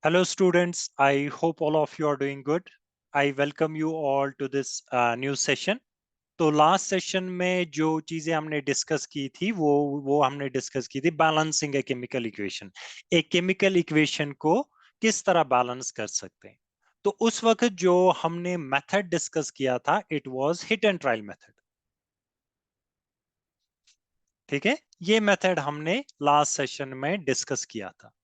Hello, students. I hope all of you are doing good. I welcome you all to this new session. तो last session में जो चीजें हमने discuss की थी वो हमने डिस्कस की थी बैलेंसिंग ए केमिकल इक्वेशन। एक केमिकल इक्वेशन को किस तरह बैलेंस कर सकते हैं। तो उस वक्त जो हमने मेथड डिस्कस किया था it was hit and trial method. ठीक है, ये मेथड हमने लास्ट सेशन में डिस्कस किया था।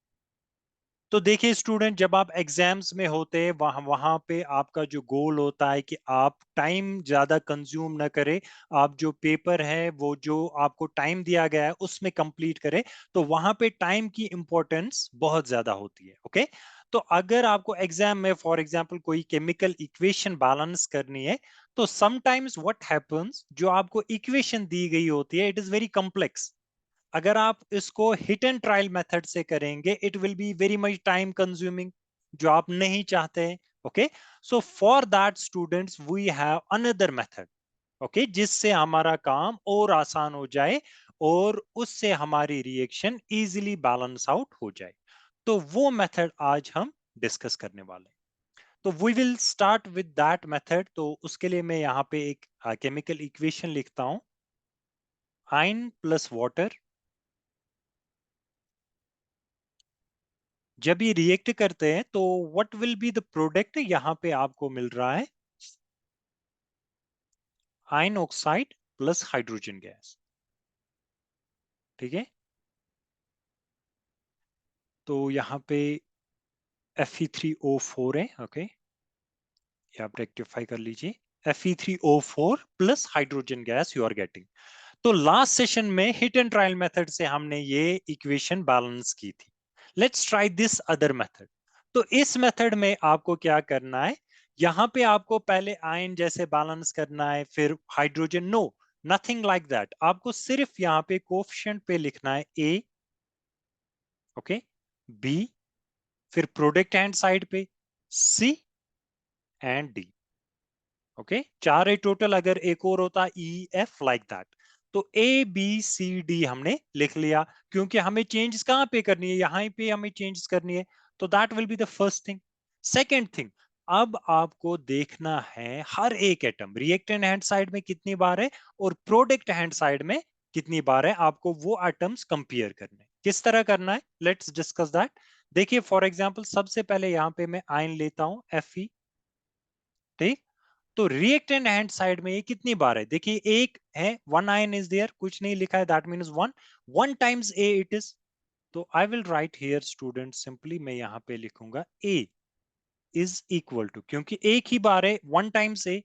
तो देखिए स्टूडेंट, जब आप एग्जाम्स में होते हैं वहां वहां पे आपका जो गोल होता है कि आप टाइम ज्यादा कंज्यूम ना करें, आप जो पेपर है वो जो आपको टाइम दिया गया है उसमें कंप्लीट करें। तो वहां पे टाइम की इंपॉर्टेंस बहुत ज्यादा होती है। ओके, तो अगर आपको एग्जाम में फॉर एग्जांपल कोई केमिकल इक्वेशन बैलेंस करनी है, तो समटाइम्स व्हाट हैपेंस, जो आपको इक्वेशन दी गई होती है इट इज वेरी कॉम्प्लेक्स। अगर आप इसको हिट एंड ट्रायल मेथड से करेंगे it will be very much time consuming, जो आप नहीं चाहते हैं। Okay, so for that students we have another method. Okay, जिससे हमारा काम और आसान हो जाए और उससे हमारी रिएक्शन इजीली बैलेंस आउट हो जाए। तो वो मेथड आज हम डिस्कस करने वाले हैं। तो we will start with that method. तो उसके लिए मैं यहाँ पे एक केमिकल इक्वेशन लिखता हूं। आयन प्लस वाटर, जब ये रिएक्ट करते हैं तो what will be the product, यहां पे आपको मिल रहा है ion oxide plus hydrogen gas. ठीक है, तो यहाँ पे Fe3O4 है। ओके, ये आप रेक्टिफाई कर लीजिए। Fe3O4 plus hydrogen gas you are getting. तो लास्ट सेशन में हिट एंड ट्रायल मेथड से हमने ये इक्वेशन बैलेंस की थी। Let's try this other method. तो इस मेथड में आपको क्या करना है, यहां पे आपको पहले आयन जैसे बैलेंस करना है, फिर hydrogen. No, nothing like that. आपको सिर्फ यहाँ पे कोफिशिएंट पे लिखना है ए, ओके, बी, फिर प्रोडक्ट हैंड साइड पे सी एंड डी। ओके, चार है टोटल, अगर एक और होता ई एफ लाइक दैट। तो ए बी सी डी हमने लिख लिया, क्योंकि हमें चेंजेस कहां पे करनी है, यहां पे हमें चेंजेस करनी है। तो that will be the first thing. Second thing, अब आपको देखना है हर एक एटम रिएक्टेंट हैंड साइड में कितनी बार है और प्रोडक्ट हैंड साइड में कितनी बार है। आपको वो एटम्स कंपेयर करने, किस तरह करना है लेट्स डिस्कस दैट। देखिए फॉर एग्जांपल सबसे पहले यहां पे मैं आयन लेता हूं Fe। ठीक, तो रिएक्टेंट हैंड साइड में ये कितनी बार है, देखिए एक है, वन आयन इज देयर, कुछ नहीं लिखा है, that means one. One times a it is. तो I will write here student simply, मैं यहां पे लिखूंगा ए इज इक्वल टू, क्योंकि एक ही बार है, वन टाइम्स ए।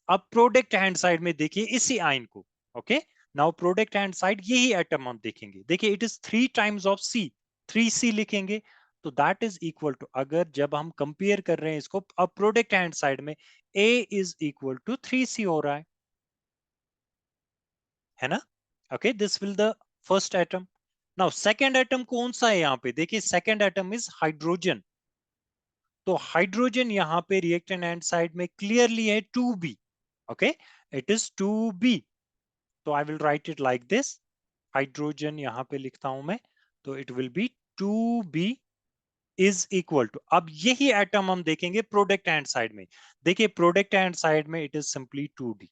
अब प्रोडक्ट हैंड साइड में देखिए इसी आयन को। Okay, now product hand side यही एटम हम देखेंगे, देखिए it is three times of C, three C लिखेंगे। तो दैट इज इक्वल टू, अगर जब हम कंपेयर कर रहे हैं इसको, अब प्रोडक्ट हैंड साइड में A is equal to three C हो रहा है ना। Okay, this will the first atom. Now second atom कौन सा है यहाँ पे, देखिए सेकेंड एटम इज हाइड्रोजन। तो हाइड्रोजन यहाँ पे रिएक्टेंट एंड साइड में क्लियरली है two B. Okay, it is two B. तो I will write it like this, hydrogen यहाँ पे लिखता हूं मैं, तो it will be two B is equal to, अब यही एटम हम देखेंगे प्रोडक्ट एंड साइड में। देखिए प्रोडक्ट एंड साइड में it is simply two D.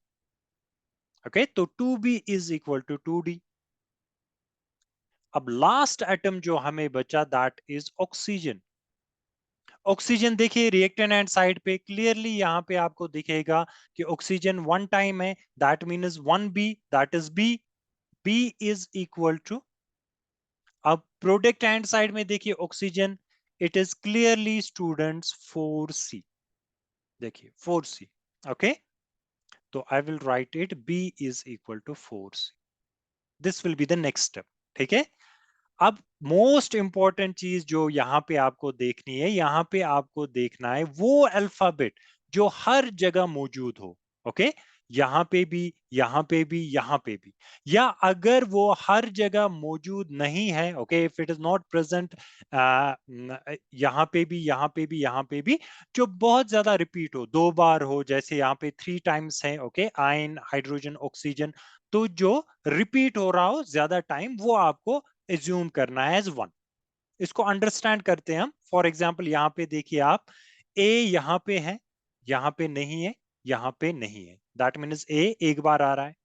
Okay, तो two B is equal to two D. अब लास्ट एटम जो हमें बचा दैट इज ऑक्सीजन। ऑक्सीजन देखिए रिएक्टेंट एंड साइड पे क्लियरली यहाँ पे आपको दिखेगा कि ऑक्सीजन वन टाइम है, that means one B, that is B. B is equal to, अब प्रोडक्ट एंड साइड में देखिए oxygen, it is clearly students four सी। देखिए फोर सी। ओके, तो I will write it B is equal to four C. This will be the next step. ठीक है, अब most important चीज जो यहाँ पे आपको देखनी है, यहाँ पे आपको देखना है वो अल्फाबेट जो हर जगह मौजूद हो। ओके, यहाँ पे भी, यहाँ पे भी, यहाँ पे भी, या अगर वो हर जगह मौजूद नहीं है, okay, if it is not present, यहाँ पे भी, यहाँ पे भी, यहाँ पे भी, जो बहुत ज्यादा रिपीट हो, दो बार हो, जैसे यहाँ पे थ्री टाइम्स है, ओके, आयन हाइड्रोजन ऑक्सीजन, तो जो रिपीट हो रहा हो ज्यादा टाइम वो आपको एज्यूम करना है एज वन। इसको अंडरस्टैंड करते हैं हम। फॉर एग्जाम्पल यहाँ पे देखिए आप, ए यहाँ पे है, यहाँ पे नहीं है, यहाँ पे नहीं है, दैट मीन्स ए एक बार आ रहा है।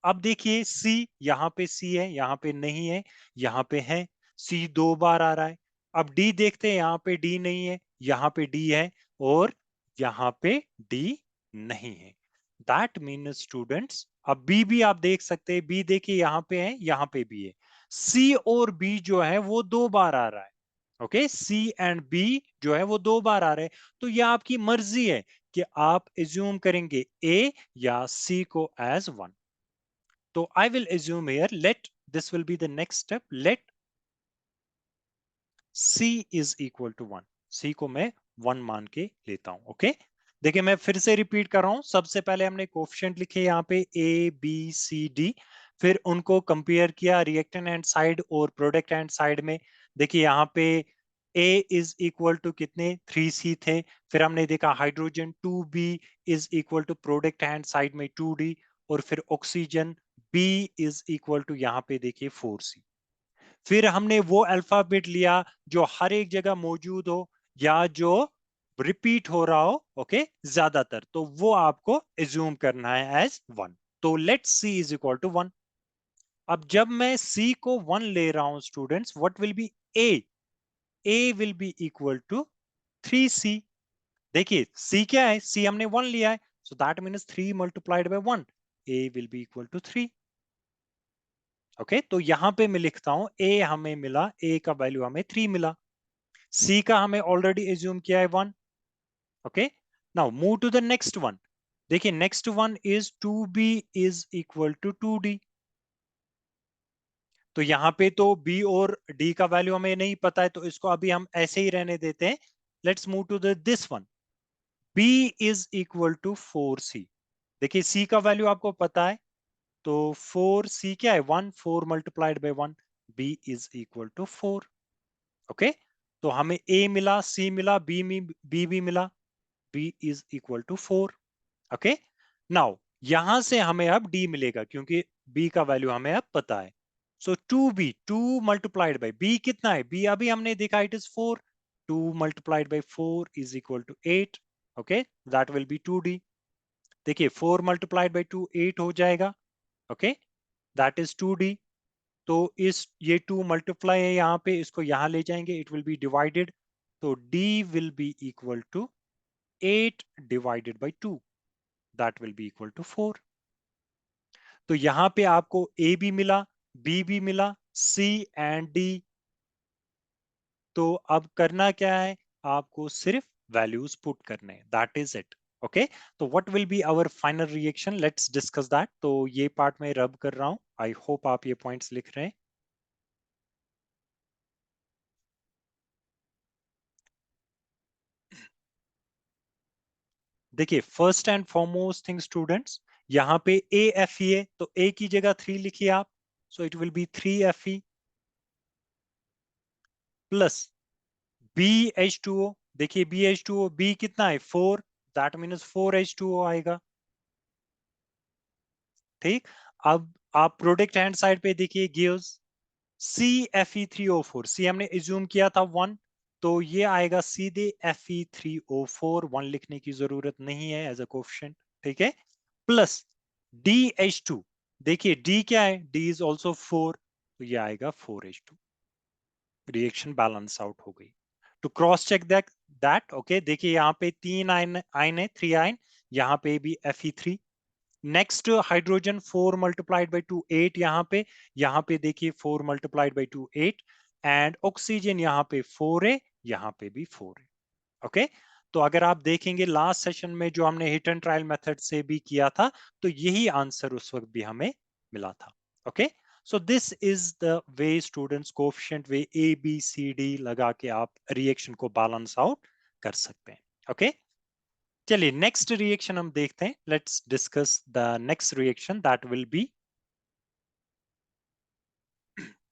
अब देखिए सी, यहाँ पे सी है, यहाँ पे नहीं है, यहाँ पे है, सी दो बार आ रहा है। अब डी देखते हैं, यहाँ पे डी नहीं है, यहाँ पे डी है, और यहाँ पे डी नहीं है। दैट मीन्स स्टूडेंट्स, अब बी भी आप देख सकते हैं, बी देखिए यहाँ पे है, यहाँ पे भी है। सी और बी जो है वो दो बार आ रहा है। ओके, सी एंड बी जो है वो दो बार आ रहे हैं। तो ये आपकी मर्जी है कि आप एज्यूम करेंगे ए या सी को एज वन। तो I will assume here, let this will be the next step, let c is equal to one. c को मैं वन मान के लेता हूं। ओके, देखिए मैं फिर से रिपीट कर रहा हूं। सबसे पहले हमने कोफिशिएंट लिखे यहाँ पे a b c d, फिर उनको कंपेयर किया रिएक्टेंट एंड साइड और प्रोडक्ट एंड साइड में। देखिए यहाँ पे a इज इक्वल टू कितने, 3c थे। फिर हमने देखा hydrogen 2b is equal to product and side में 2d, और फिर oxygen b is equal to यहाँ पे देखिए 4c। फिर हमने वो अल्फाबेट लिया जो हर एक जगह मौजूद हो या जो रिपीट हो रहा हो, ओके, ज्यादातर, तो वो आपको एज्यूम करना है एज वन। तो let C is equal to one. अब जब मैं सी को वन ले रहा हूं students, what will be A, A will be equal to 3c। देखिए सी क्या है, सी हमने वन लिया है, so that means 3 multiplied by 1, a will be equal to 3। Okay, तो यहां पे मैं लिखता हूं ए हमें मिला, ए का वैल्यू हमें 3 मिला, सी का हमें ऑलरेडी एज्यूम किया है 1। Okay, now move to the next one. देखिए next one is 2b is equal to 2d। तो यहां पे तो b और d का वैल्यू हमें नहीं पता है, तो इसको अभी हम ऐसे ही रहने देते हैं। Let's move to the this one, b is equal to 4c। देखिए c का वैल्यू आपको पता है, तो 4c क्या है, 1, 4 multiplied by 1, b is equal to 4। Okay, तो हमें a मिला, c मिला, b भी मिला, b is equal to 4। Okay, now यहां से हमें अब d मिलेगा क्योंकि b का वैल्यू हमें अब पता है। सो 2b, 2 मल्टीप्लाइड बाय b कितना है, b अभी हमने देखा it is 4, 2 multiplied by 4 is equal to 8। Okay, that will be 2d। देखिए 4 मल्टीप्लाइड बाय 2 8 हो जाएगा। Okay, that is 2d। तो इस ये 2 मल्टीप्लाई है यहाँ पे, इसको यहाँ ले जाएंगे, इट विल बी डिवाइडेड, तो d will be equal to 8 divided by 2, that will be equal to 4। तो यहां पे आपको ए भी मिला, बी भी मिला, सी एंड डी। तो अब करना क्या है, आपको सिर्फ वैल्यूज पुट करने हैं, दैट इज इट। ओके, तो what will be our final reaction, let's discuss that. तो ये पार्ट मैं रब कर रहा हूं, आई होप आप ये पॉइंट्स लिख रहे हैं। देखिए first and foremost thing students, यहाँ पे ए एफ ई है, तो ए की जगह 3 लिखिए आप, so it will B 3Fe plus BH2O। देखिए BH2O, बी कितना है 4, दैट मीन्स 4H2O आएगा। ठीक, अब आप प्रोडक्ट हैंड साइड पे देखिए गिव्स CFe3O4, सी हमने एज्यूम किया था 1, तो ये आएगा सीधे Fe3O4, 1 लिखने की जरूरत नहीं है एज अ कोफिशिएंट। ठीक है, प्लस DH2, देखिए D क्या है, D इज ऑल्सो 4, तो ये आएगा 4H2। रिएक्शन बैलेंस आउट हो गई। To cross check that okay, देखिए यहाँ पे 3 आयन आयन है, 3 आयन, यहाँ पे भी Fe3। Next hydrogen 4 multiplied by 2 8, यहाँ पे देखिए 4 मल्टीप्लाइड बाई 2 8, एंड ऑक्सीजन यहाँ पे 4 है, यहाँ पे भी 4 है। ओके, तो अगर आप देखेंगे लास्ट सेशन में जो हमने हिट एंड ट्रायल मेथड से भी किया था, तो यही आंसर उस वक्त भी हमें मिला था। Okay, so this is the way students, coefficient वे ए बी सी डी लगा के आप रिएक्शन को बैलेंस आउट कर सकते हैं। ओके, चलिए नेक्स्ट रिएक्शन हम देखते हैं, let's discuss the next reaction, that will B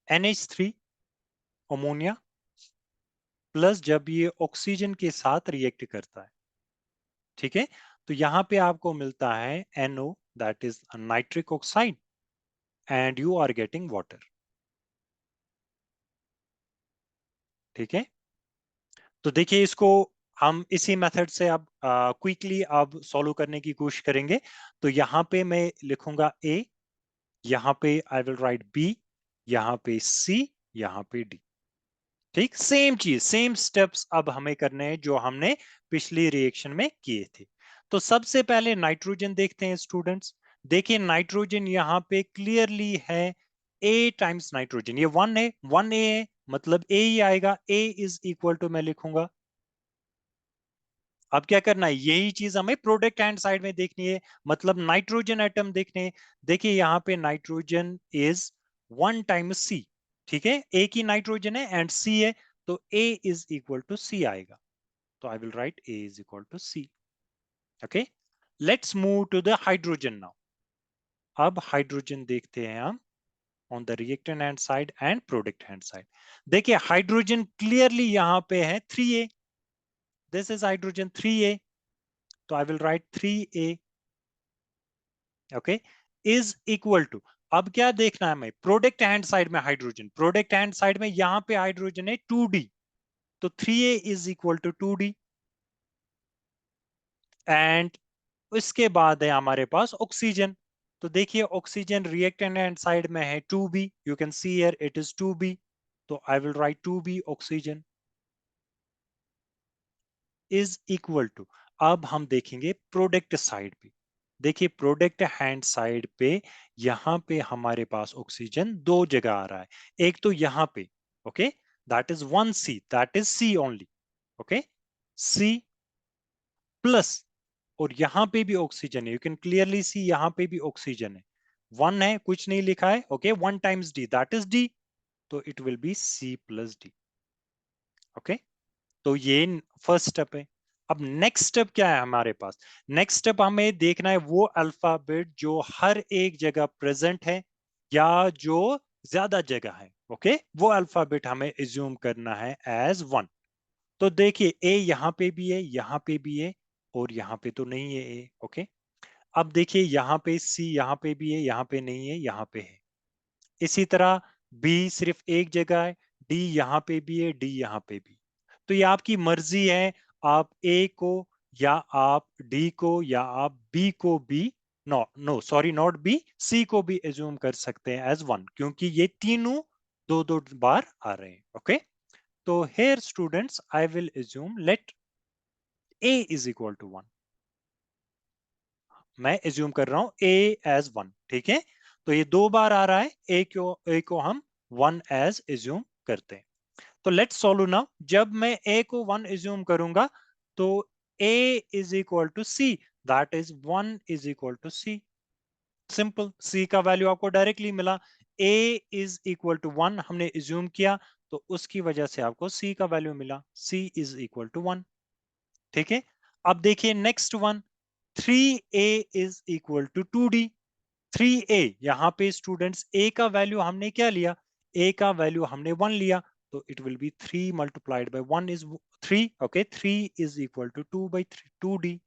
NH3 ammonia plus जब ये ऑक्सीजन के साथ रिएक्ट करता है। ठीक है, तो यहां पे आपको मिलता है NO, that is nitric oxide, and you are getting water. ठीक है, तो देखिए इसको हम इसी मेथड से अब क्विकली अब सॉल्व करने की कोशिश करेंगे। तो यहाँ पे मैं लिखूंगा ए, यहाँ पे आई विल राइट बी, यहाँ पे सी, यहाँ पे डी। ठीक, सेम चीज, सेम स्टेप्स अब हमें करने हैं जो हमने पिछली रिएक्शन में किए थे। तो सबसे पहले नाइट्रोजन देखते हैं स्टूडेंट्स। देखिए नाइट्रोजन यहाँ पे क्लियरली है ए टाइम्स नाइट्रोजन, ये वन है, वन ए है, मतलब ए ही आएगा। ए इज इक्वल टू मैं लिखूंगा, अब क्या करना है, यही चीज हमें प्रोडक्ट हैंड साइड में देखनी है, मतलब नाइट्रोजन एटम देखने हैं। देखिए यहाँ पे nitrogen is one times c, ठीक है, ए की नाइट्रोजन है एंड सी है, तो ए इज इक्वल टू सी आएगा। तो I will write a is equal to c. Okay, let's move to the hydrogen now. अब हाइड्रोजन देखते हैं हम on the reactant hand side and product hand side. देखिए hydrogen clearly यहाँ पे है 3a, this is hydrogen 3a, तो I will write 3a। Okay, is equal to, अब क्या देखना है हमें, प्रोडक्ट हैंड साइड में हाइड्रोजन, प्रोडक्ट हैंड साइड में यहां पे हाइड्रोजन है 2d, तो 3a is equal to 2d। And इसके बाद है हमारे पास ऑक्सीजन। तो देखिए ऑक्सीजन रिएक्टेंट हैंड साइड में है 2b, you can see here it is 2b, तो I will write 2b oxygen is equal to, अब हम देखेंगे प्रोडक्ट साइड पे। देखिए प्रोडक्ट हैंड साइड पे यहां पे हमारे पास ऑक्सीजन दो जगह आ रहा है, एक तो यहां पे, okay, that is 1c, that is c only, okay, c plus, और यहां पे भी ऑक्सीजन है, यू कैन क्लियरली सी यहां पे भी ऑक्सीजन है, वन है, कुछ नहीं लिखा है, okay, one times D that is D, तो it will be C plus D. Okay, तो ये फर्स्ट स्टेप है। अब नेक्स्ट स्टेप क्या है हमारे पास, नेक्स्ट स्टेप हमें देखना है वो अल्फाबेट जो हर एक जगह प्रेजेंट है या जो ज्यादा जगह है, ओके, वो अल्फाबेट हमें एज्यूम करना है एज वन। तो देखिए ए यहाँ पे भी है, यहाँ पे भी है, और यहाँ पे तो नहीं है ए, ओके। अब देखिए यहाँ पे सी यहाँ पे भी है, यहाँ पे नहीं है, यहाँ पे है। इसी तरह बी सिर्फ एक जगह है, डी यहाँ पे भी है, डी यहाँ पे भी। तो ये आपकी मर्जी है, आप ए को या आप डी को या आप बी को भी, no no sorry not B, C को भी एज्यूम कर सकते हैं एज वन, क्योंकि ये तीनों दो दो बार आ रहे हैं। ओके, तो here students I will assume let a is equal to one, मैं एज्यूम कर रहा हूं ए एज वन, ठीक है, तो ये दो बार आ रहा है, ए को हम वन एज एज्यूम करते हैं। तो लेट्स सॉल्व नाउ, जब मैं ए को वन एज्यूम करूंगा तो ए is equal to C, that is one is equal to C, simple, C का वैल्यू आपको डायरेक्टली मिला, A is equal to one हमने एज्यूम किया, तो उसकी वजह से आपको सी का वैल्यू मिला, C is equal to one. ठीक है, अब देखिए next one, 3a is equal to 2d। 3a, यहां पे स्टूडेंट्स ए का वैल्यू हमने क्या लिया, ए का वैल्यू हमने वन लिया, तो it will be 3 multiplied by 1 is 3, okay, 3 is equal to 2 by 2d।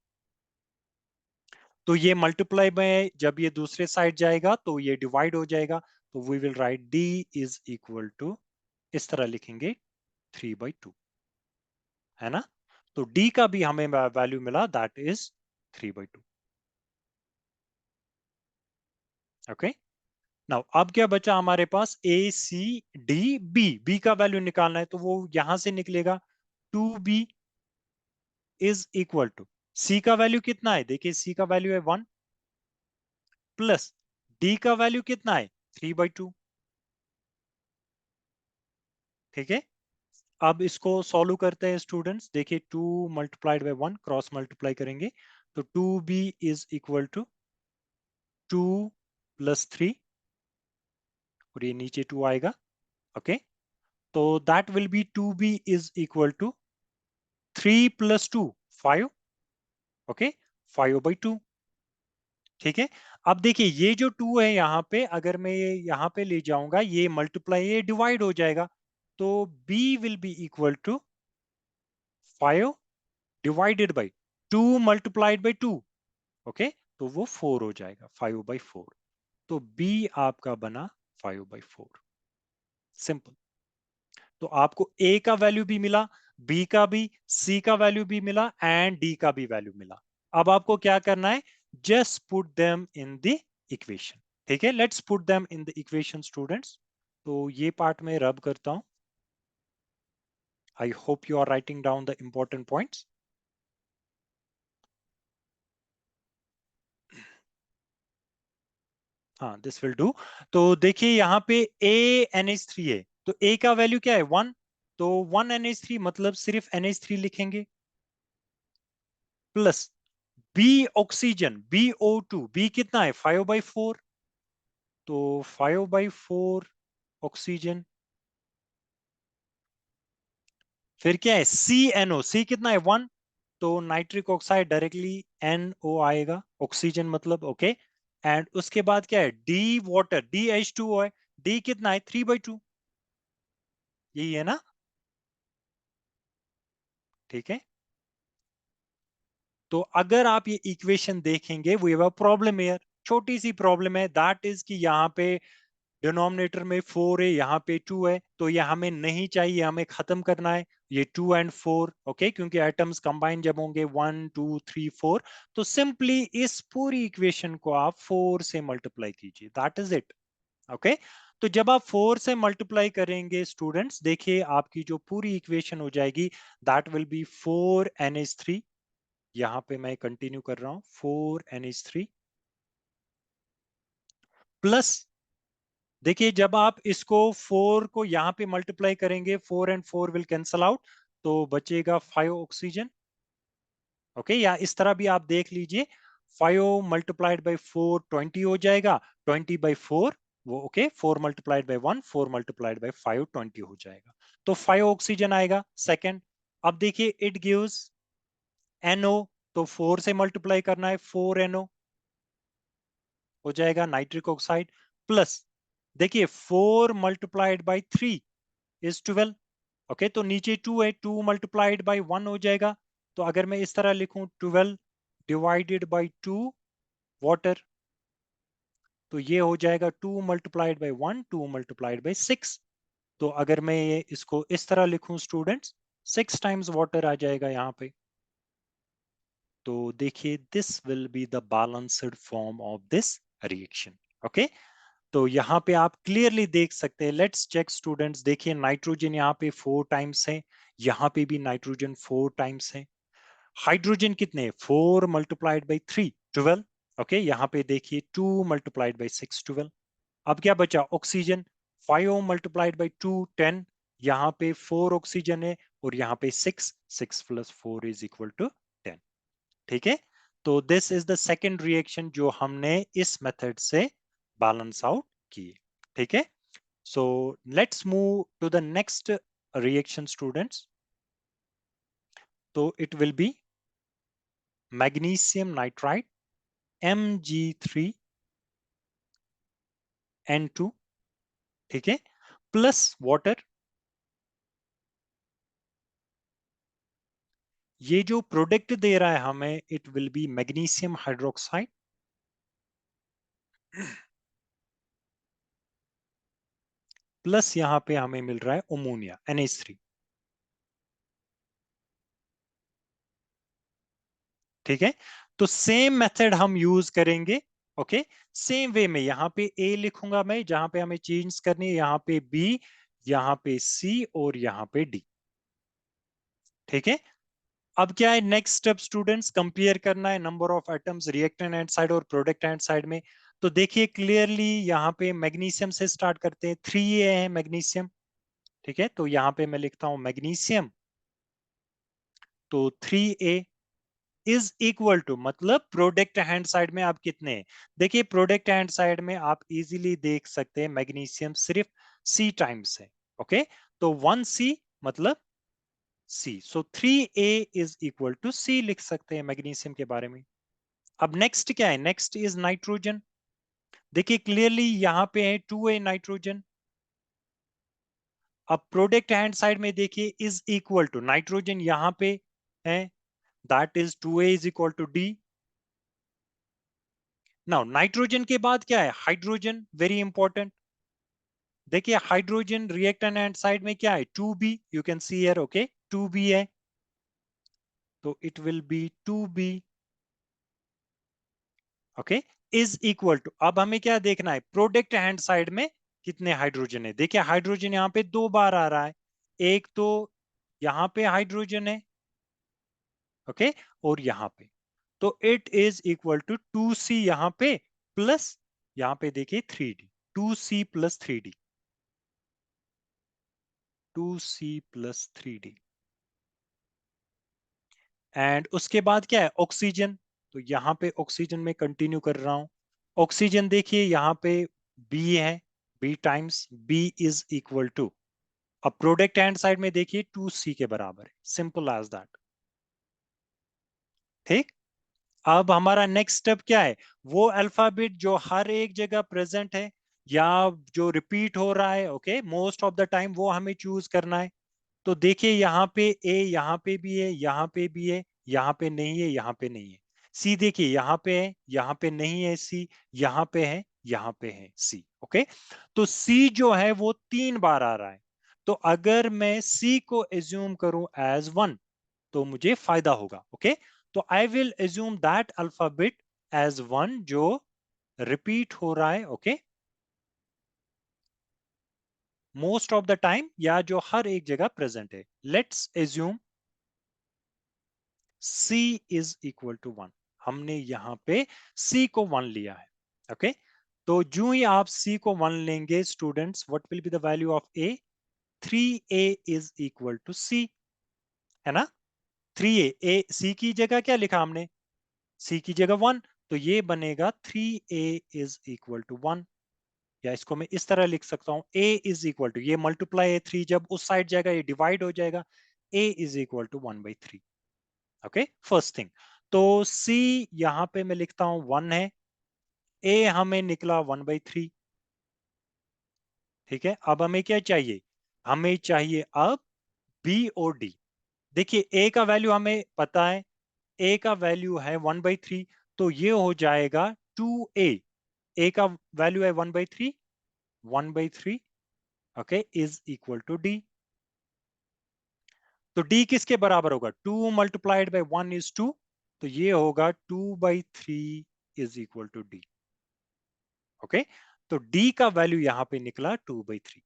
तो ये मल्टीप्लाई में जब ये दूसरे साइड जाएगा तो ये डिवाइड हो जाएगा, तो we will write d is equal to, इस तरह लिखेंगे 3/2, है ना। तो d का भी हमें वैल्यू मिला, दैट इज 3/2। ओके, नाउ अब क्या बचा हमारे पास, ए सी डी बी, बी का वैल्यू निकालना है, तो वो यहां से निकलेगा 2b इज इक्वल टू, सी का वैल्यू कितना है, देखिए सी का वैल्यू है 1, प्लस डी का वैल्यू कितना है 3/2। ठीक है, अब इसको सॉल्व करते हैं स्टूडेंट्स। देखिए 2 मल्टीप्लाइड बाय 1 क्रॉस मल्टीप्लाई करेंगे, तो 2b is equal to 2 plus 3, और ये नीचे 2 आएगा, ओके, तो that will be 2b is equal to 3 plus 2 5, okay, 5/2। ठीक है, अब देखिए ये जो 2 है यहाँ पे, अगर मैं ये यहाँ पे ले जाऊंगा, ये मल्टीप्लाई, ये डिवाइड हो जाएगा, तो b will be equal to 5 divided by 2 multiplied by 2, okay, तो वो 4 हो जाएगा, 5/4, तो b आपका बना 5/4, सिंपल। तो आपको ए का वैल्यू भी मिला, बी का भी, सी का वैल्यू भी मिला एंड डी का भी वैल्यू मिला। अब आपको क्या करना है, just put them in the equation. ठीक है, let's put them in the equation students. तो ये पार्ट में रब करता हूं। I hope you are writing down the important points. हाँ, दिस विल डू। तो देखिए यहाँ पे NH3 है, तो ए का वैल्यू क्या है 1, तो 1 NH3 मतलब सिर्फ NH3 लिखेंगे, plus B oxygen BO2, B कितना है 5/4, तो 5/4 ऑक्सीजन। फिर क्या है CNO, सी कितना है 1, तो नाइट्रिक ऑक्साइड डायरेक्टली NO आएगा, ऑक्सीजन मतलब, ओके। एंड उसके बाद क्या है डी वाटर, DH2O है, डी कितना है 3/2, यही है ना। ठीक है, तो अगर आप ये इक्वेशन देखेंगे, वो ये प्रॉब्लम है, छोटी सी प्रॉब्लम है, दैट इज कि यहाँ पे डिनोमिनेटर में 4 है, यहाँ पे 2 है, तो ये हमें नहीं चाहिए, हमें खत्म करना है ये 2 एंड 4, ओके, क्योंकि एटम्स कंबाइन जब होंगे 1 2 3 4, तो सिंपली इस पूरी इक्वेशन को आप 4 से मल्टीप्लाई कीजिए, दैट इज इट, ओके। तो जब आप 4 से मल्टीप्लाई करेंगे स्टूडेंट्स, देखिए आपकी जो पूरी इक्वेशन हो जाएगी, दैट विल बी 4 NH3, यहां पे मैं कंटिन्यू कर रहा हूं 4 NH3 प्लस, देखिए जब आप इसको 4 को यहां पे मल्टीप्लाई करेंगे, 4 एंड 4 विल कैंसल आउट, तो बचेगा 5 ऑक्सीजन, ओके। या इस तरह भी आप देख लीजिए, 5 मल्टीप्लाइड बाई 4 20 हो जाएगा, 20/4 वो, okay, 4 multiplied by 1, 4 multiplied by 5 20 हो जाएगा, तो 5 ऑक्सीजन आएगा सेकेंड। अब देखिए इट गिव्स NO, तो 4 से मल्टीप्लाई करना है, 4NO हो जाएगा नाइट्रिक ऑक्साइड, प्लस देखिए 4 मल्टीप्लाइड बाई 3 इज 12, ओके, तो नीचे 2 है, 2 मल्टीप्लाइड बाई 1 हो जाएगा, तो अगर मैं इस तरह लिखूं 12 डिवाइडेड बाई 2 वाटर, तो ये हो जाएगा 2 मल्टीप्लाइड बाई 1, 2 मल्टीप्लाइड बाई 6, तो अगर मैं ये इसको इस तरह लिखूं स्टूडेंट्स, 6 टाइम्स वाटर आ जाएगा यहाँ पे। तो देखिए this will be the balanced form of this reaction, okay. तो यहाँ पे आप क्लियरली देख सकते हैं, लेट्स चेक स्टूडेंट्स, देखिए नाइट्रोजन यहाँ पे 4 टाइम्स है, यहाँ पे भी नाइट्रोजन 4 टाइम्स है, हाइड्रोजन कितने 4 मल्टीप्लाइड बाई 3 12, ओके, यहाँ पे देखिए 2 मल्टीप्लाइड बाई 6 12। अब क्या बचा ऑक्सीजन, 5 मल्टीप्लाइड बाई 2 10, यहाँ पे 4 ऑक्सीजन है और यहाँ पे 6, 6 प्लस 4 इज इक्वल टू 10। ठीक है, तो this is the second reaction जो हमने इस मेथड से बैलेंस आउट की। ठीक है, so let's move to the next reaction students, तो it will be magnesium nitride Mg3N2, ठीक है, प्लस वाटर। ये जो प्रोडक्ट दे रहा है हमें, it will B magnesium hydroxide plus यहाँ पे हमें मिल रहा है अमोनिया NH3, ठीक है। तो सेम मेथड हम यूज करेंगे, ओके, सेम वे में यहाँ पे ए लिखूंगा मैं, जहां पे हमें चेंज करनी है, यहाँ पे बी, यहाँ पे सी और यहाँ पे डी, ठीक है। अब क्या है नेक्स्ट स्टेप स्टूडेंट्स, कंपेयर करना है number of atoms reactant end side और प्रोडक्ट एंड साइड में। तो देखिए क्लियरली यहाँ पे मैग्नीशियम से स्टार्ट करते हैं, 3A है मैग्नीशियम, ठीक है, तो यहाँ पे मैं लिखता हूं मैग्नीशियम, तो 3A इज इक्वल टू, मतलब प्रोडक्ट हैंड साइड में आप कितने हैं, देखिए प्रोडक्ट हैंड साइड में आप इजीली देख सकते हैं मैग्नीशियम सिर्फ C टाइम्स है, ओके, तो 1C मतलब C, so 3A is equal to C लिख सकते हैं मैग्नीशियम के बारे में। अब नेक्स्ट क्या है, नेक्स्ट इज नाइट्रोजन, देखिए क्लियरली यहाँ पे है 2A नाइट्रोजन। अब प्रोडक्ट हैंड साइड में देखिए इज इक्वल टू नाइट्रोजन यहाँ पे है, that is 2A is equal to D। Now nitrogen के बाद क्या है हाइड्रोजन, वेरी इंपॉर्टेंट, देखिए हाइड्रोजन रिएक्टेंट एंड साइड में क्या है 2b, you can see here, okay 2b है, तो it will be 2b, okay, is equal to, अब हमें क्या देखना है प्रोडक्ट हैंड साइड में कितने हाइड्रोजन है। देखिए हाइड्रोजन यहाँ पे 2 बार आ रहा है, एक तो यहाँ पे हाइड्रोजन है, ओके, और यहाँ पे, तो it is equal to 2c यहाँ पे प्लस यहाँ पे देखिए 3d, 2c plus 3d, 2c plus 3d, and उसके बाद क्या है ऑक्सीजन, तो यहाँ पे ऑक्सीजन में कंटिन्यू कर रहा हूं, ऑक्सीजन देखिए यहाँ पे बी है, b times b is equal to, अब प्रोडक्ट हैंड साइड में देखिए 2c के बराबर है, सिंपल एज दैट, ठीक। अब हमारा नेक्स्ट स्टेप क्या है, वो अल्फाबेट जो हर एक जगह प्रेजेंट है या जो रिपीट हो रहा है, okay most of the time, वो हमें चूज करना है। तो देखिए यहाँ पे ए, यहाँ पे भी है, यहाँ पे भी है, यहाँ पे नहीं है, यहाँ पे नहीं है, सी देखिए यहाँ पे है, यहाँ पे नहीं है सी, यहाँ पे है, यहाँ पे है सी, ओके। तो सी जो है वो 3 बार आ रहा है, तो अगर मैं सी को एज्यूम करूं एज 1 तो मुझे फायदा होगा, ओके। तो I will assume that alphabet as 1 जो रिपीट हो रहा है, okay most of the time, या जो हर एक जगह प्रेजेंट है। Let's assume c is equal to 1, हमने यहां पे c को 1 लिया है, ओके। तो जो ही आप c को 1 लेंगे students, what will be the value of a, 3a is equal to c, है ना, 3a, a c की जगह क्या लिखा हमने, c की जगह 1, तो ये बनेगा 3a इज इक्वल टू 1, या इसको मैं इस तरह लिख सकता हूं a इज इक्वल टू, ये मल्टीप्लाई है 3 जब उस साइड जाएगा ये डिवाइड हो जाएगा, a is equal to 1/3, okay first thing. तो C यहां पे मैं लिखता हूं 1 है, A हमें निकला 1/3, ठीक है। अब हमें क्या चाहिए, हमें चाहिए अब B और D। देखिए A का वैल्यू हमें पता है, A का वैल्यू है 1/3, तो ये हो जाएगा 2A, A का वैल्यू है 1/3, 1/3, okay is equal to D। तो D किसके बराबर होगा, 2 मल्टीप्लाइड बाई 1 इज 2, तो ये होगा 2/3 is equal to D, okay. तो D का वैल्यू यहां पे निकला 2/3,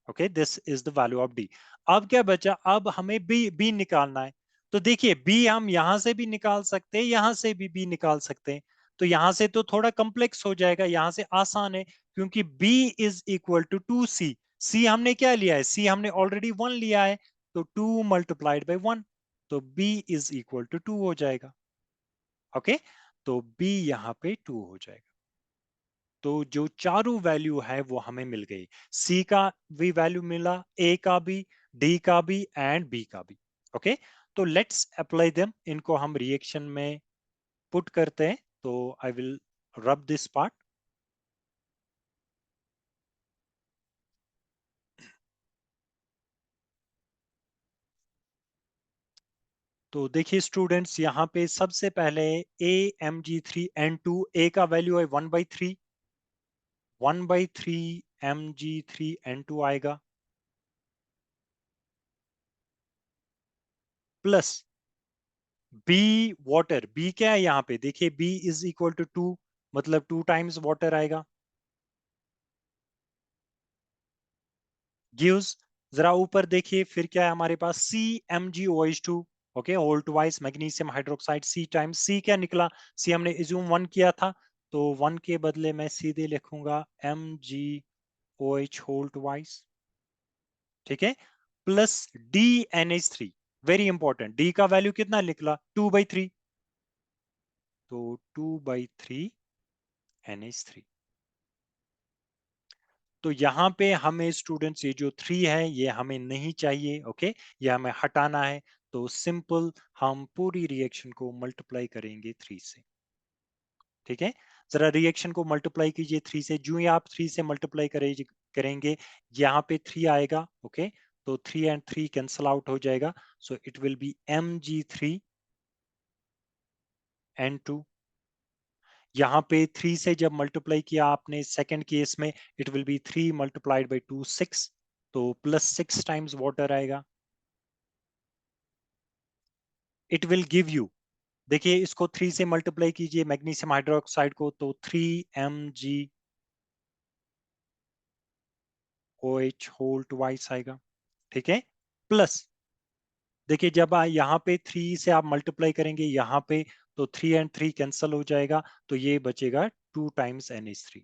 okay this is the value of D। अब क्या बचा, अब हमें B निकालना है, तो देखिए B हम यहां से भी निकाल सकते हैं, यहां से भी B निकाल सकते हैं, तो यहां से तो थोड़ा कॉम्प्लेक्स हो जाएगा, यहां से आसान है, क्योंकि B is equal to 2C, C हमने क्या लिया है, C हमने ऑलरेडी 1 लिया है, तो 2 मल्टीप्लाइड बाई 1, तो B इज इक्वल टू 2 हो जाएगा, ओके। तो B यहां पे 2 हो जाएगा। तो जो चारों वैल्यू है वो हमें मिल गई, सी का भी वैल्यू मिला, ए का भी, डी का भी एंड बी का भी, ओके। तो लेट्स अप्लाई देम, इनको हम रिएक्शन में पुट करते हैं, तो I will rub this part. तो देखिए स्टूडेंट्स यहाँ पे सबसे पहले AMG3N2, ए का वैल्यू है 1/3, 1/3 Mg3N2 आएगा, प्लस बी वाटर, बी क्या है यहाँ पे देखिए बी इज इक्वल टू 2, मतलब 2 टाइम्स वाटर आएगा, गिव्स, जरा ऊपर देखिए फिर क्या है हमारे पास CmgOH2, ओके होल्ट वाइज magnesium hydroxide, C times C क्या निकला, सी हमने इज्यूम 1 किया था, तो 1 के बदले मैं सीधे लिखूंगा MgOH होल्ट वाइज, ठीक है, plus DNH3, very important, D का वैल्यू कितना निकला 2/3, तो 2/3 NH3। तो यहाँ पे हमें स्टूडेंट्स ये जो 3 है ये हमें नहीं चाहिए, ओके ये हमें हटाना है, तो सिंपल हम पूरी रिएक्शन को मल्टीप्लाई करेंगे 3 से, ठीक है। जरा रिएक्शन को मल्टीप्लाई कीजिए 3 से, जो ही आप 3 से मल्टीप्लाई करेंगे यहाँ पे 3 आएगा, ओके, तो 3 एंड 3 कैंसल आउट हो जाएगा, so it will B Mg3N2, यहाँ पे 3 से जब मल्टीप्लाई किया आपने सेकंड केस में, it will be 3 multiplied by 2 6, तो +6 टाइम्स वाटर आएगा। इट विल गिव यू, देखिए इसको 3 से मल्टीप्लाई कीजिए मैग्नीशियम हाइड्रोक्साइड को, तो 3Mg OH होल ट्वाइस आएगा, ठीक है। प्लस देखिए जब यहाँ पे 3 से आप मल्टीप्लाई करेंगे यहाँ पे, तो 3 एंड 3 कैंसल हो जाएगा, तो ये बचेगा 2 टाइम्स NH3,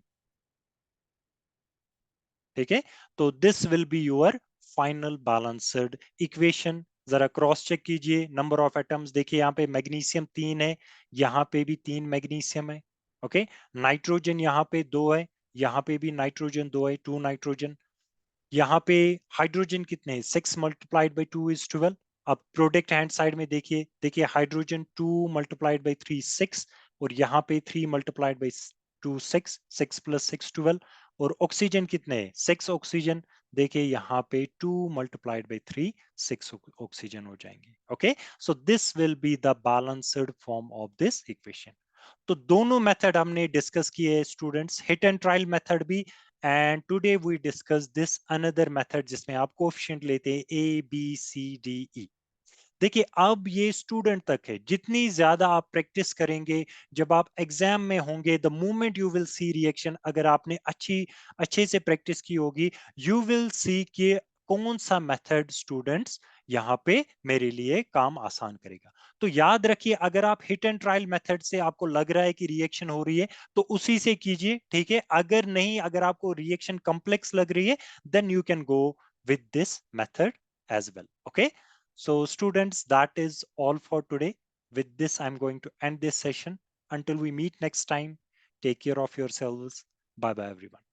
ठीक है। तो this will be your final balanced equation. जरा क्रॉस चेक कीजिए नंबर ऑफ एटम्स, देखिए यहाँ पे मैग्नीशियम 3 है, यहाँ पे भी 3 मैग्नीशियम है, ओके। नाइट्रोजन यहाँ पे 2 है, यहाँ पे भी नाइट्रोजन 2 है, 2 नाइट्रोजन। यहाँ पे हाइड्रोजन कितने हैं, 6 मल्टीप्लाइड बाई 2 इज 12। अब प्रोडक्ट हैंड साइड में देखिए, देखिए हाइड्रोजन 2 मल्टीप्लाइड बाई 3 6, और यहाँ पे 3 मल्टीप्लाइड बाई 2 6, 6 प्लस 6 12। और ऑक्सीजन कितने हैं, 6 ऑक्सीजन, देखिए यहाँ पे 2 मल्टीप्लाइड बाई 3 6 ऑक्सीजन हो जाएंगे, okay. So this will be the balanced form of this equation. तो दोनों मेथड हमने डिस्कस किए students, hit and trial method भी, and today we discuss this another method जिसमें आप कोएफिशिएंट लेते हैं ABCDE। देखिए अब ये स्टूडेंट तक है, जितनी ज्यादा आप प्रैक्टिस करेंगे, जब आप एग्जाम में होंगे, the moment you will see reaction, अगर आपने अच्छे से प्रैक्टिस की होगी, यू विल सी कि कौन सा मेथड स्टूडेंट्स यहाँ पे मेरे लिए काम आसान करेगा। तो याद रखिए, अगर आप हिट एंड ट्रायल मेथड से आपको लग रहा है कि रिएक्शन हो रही है, तो उसी से कीजिए, ठीक है। अगर नहीं, अगर आपको रिएक्शन कॉम्प्लेक्स लग रही है, then you can go with this method as well, okay. So students, that is all for today. With this, I'm going to end this session. Until we meet next time, take care of yourselves. Bye bye, everyone.